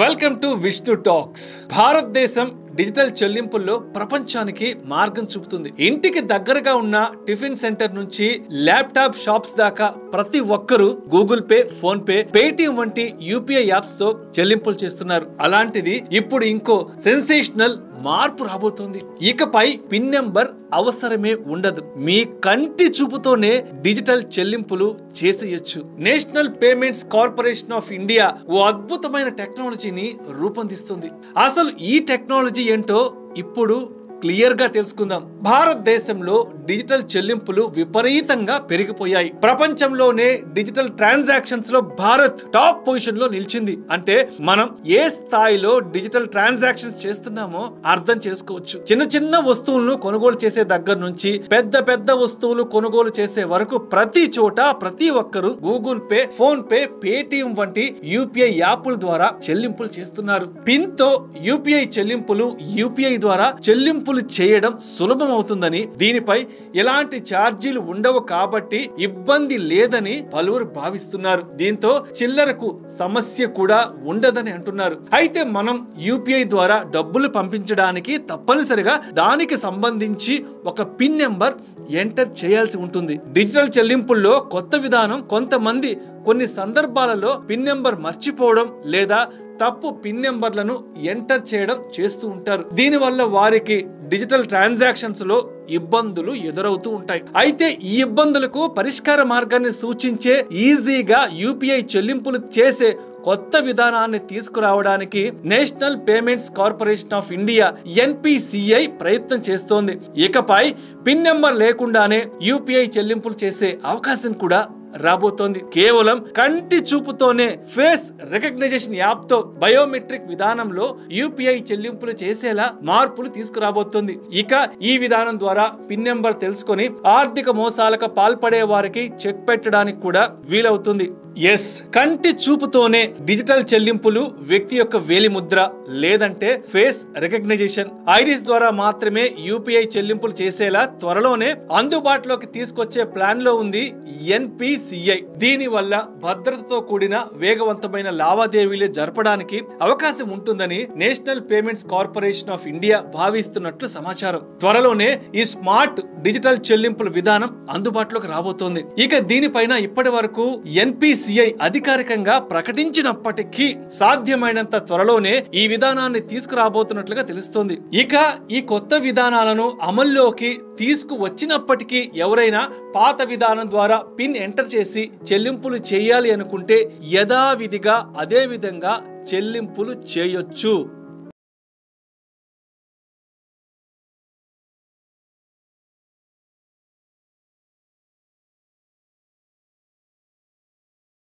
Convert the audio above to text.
Welcome to Vishnu talks. భారతదేశం digital చెల్లింపుల్లో ప్రపంచానికి మార్గం చూపుతుంది. ఇంటికి దగ్గరగా ఉన్న టిఫిన్ సెంటర్ నుంచి ల్యాప్టాప్ షాప్స్ దాకా ప్రతి ఒక్కరూ Google pay, phone pay, Paytm వంటి యూపీఐ యాప్స్ తో చెల్లింపులు చేస్తున్నారు. అలాంటిది ఇప్పుడు ఇంకో సెన్సేషనల్ మార్పు రాబోతోంది. ఇకపై పిన్ నెంబర్ అవసరమే ఉండదు. మీ కంటి చూపుతోనే డిజిటల్ చెల్లింపులు చేసేయచ్చు. National Payments Corporation of India ఓ అద్భుతమైన టెక్నాలజీని రూపొందిస్తుంది. అసలు ఈ టెక్నాలజీ ఏంటో ఇప్పుడు క్లియర్ గా తెలుసుకుందాం. భారతదేశంలో డిజిటల్ చెల్లింపులు విపరీతంగా పెరిగిపోయాయి. ప్రపంచంలోనే డిజిటల్ ట్రాన్సాక్షన్స్ లో భారత్ టాప్ పొజిషన్ లో నిలిచింది. అంటే మనం ఏ స్థాయిలో డిజిటల్ ట్రాన్సాక్షన్స్ చేస్తున్నామో అర్థం చేసుకోవచ్చు. చిన్న చిన్న వస్తువులను కొనుగోలు చేసే దగ్గర నుంచి పెద్ద పెద్ద వస్తువులు కొనుగోలు చేసే వరకు ప్రతి చోట ప్రతి ఒక్కరూ Google pay, phone pay, Paytm వంటి యూపీఐ యాప్ల ద్వారా చెల్లింపులు చేస్తున్నారు. పిన్ తో యూపీఐ చెల్లింపులు యూపీఐ ద్వారా చెల్లింపు చేయడం సులభం అవుతుందని, దీనిపై ఎలాంటి ఛార్జీలు ఉండవు కాబట్టి ఇబ్బంది లేదని పలువురు భావిస్తున్నారు. దీంతో చిల్లరకు సమస్య కూడా ఉండదని అంటున్నారు. అయితే మనం యూపీఐ ద్వారా డబ్బులు పంపించడానికి తప్పనిసరిగా దానికి సంబంధించి ఒక పిన్ నెంబర్ ఎంటర్ చేయాల్సి ఉంటుంది. డిజిటల్ చెల్లింపుల్లో కొత్త విధానం కొంతమంది కొన్ని సందర్భాలలో పిన్ నెంబర్ మర్చిపోవడం లేదా తప్పు పిన్ నెంబర్లను ఎంటర్ చేయడం చేస్తూ ఉంటారు. దీనివల్ల వారికి డిజిటల్ ట్రాన్సాక్షన్స్ లో ఇబ్బందులు ఎదురవుతూ ఉంటాయి. అయితే ఈ ఇబ్బందులకు పరిష్కార మార్గాన్ని సూచించే ఈజీగా యూపీఐ చెల్లింపులు చేసే కొత్త విధానాన్ని తీసుకురావడానికి national Payments Corporation of India NPCI ప్రయత్నం చేస్తోంది. ఇకపై పిన్ నెంబర్ లేకుండానే యూపీఐ చెల్లింపులు చేసే అవకాశం కూడా రాబోతోంది. కేవలం కంటి చూపుతోనే ఫేస్ రికగ్నిషన్ యాప్ తో బయోమెట్రిక్ విధానంలో యూపీఐ చెల్లింపులు చేసేలా మార్పులు తీసుకురాబోతోంది. ఇక ఈ విధానం ద్వారా పిన్ నెంబర్ తెలుసుకొని ఆర్థిక మోసాలకు పాల్పడే వారికి చెక్ పెట్టడానికి కూడా వీలవుతుంది. కంటి చూపుతోనే డిజిటల్ చెల్లింపులు వ్యక్తి యొక్క వేలి ముద్ర లేదంటే ఫేస్ రికగ్నిషన్, ఐరిస్ ద్వారా మాత్రమే యూపీఐ చెల్లింపులు చేసేలా త్వరలోనే అందుబాటులోకి తీసుకొచ్చే ప్లాన్ లో ఉంది ఎన్పిసిఐ. దీని వల్ల భద్రతతో కూడిన వేగవంతమైన లావాదేవీలు జరపడానికి అవకాశం ఉంటుందని national Payments Corporation of India భావిస్తున్నట్లు సమాచారం. త్వరలోనే ఈ స్మార్ట్ డిజిటల్ చెల్లింపుల విధానం అందుబాటులోకి రాబోతోంది. ఇక దీనిపైన ఇప్పటి వరకు ఎన్పిసిఐ అధికారికంగా ప్రకటించినప్పటికీ సాధ్యమైనంత త్వరలోనే ఈ విధానాన్ని తీసుకురాబోతున్నట్లుగా తెలుస్తోంది. ఇక ఈ కొత్త విధానాలను అమల్లోకి తీసుకువచ్చినప్పటికీ ఎవరైనా పాత విధానం ద్వారా పిన్ ఎంటర్ చేసి చెల్లింపులు చేయాలి అనుకుంటే యథావిధిగా అదే విధంగా చెల్లింపులు చేయొచ్చు.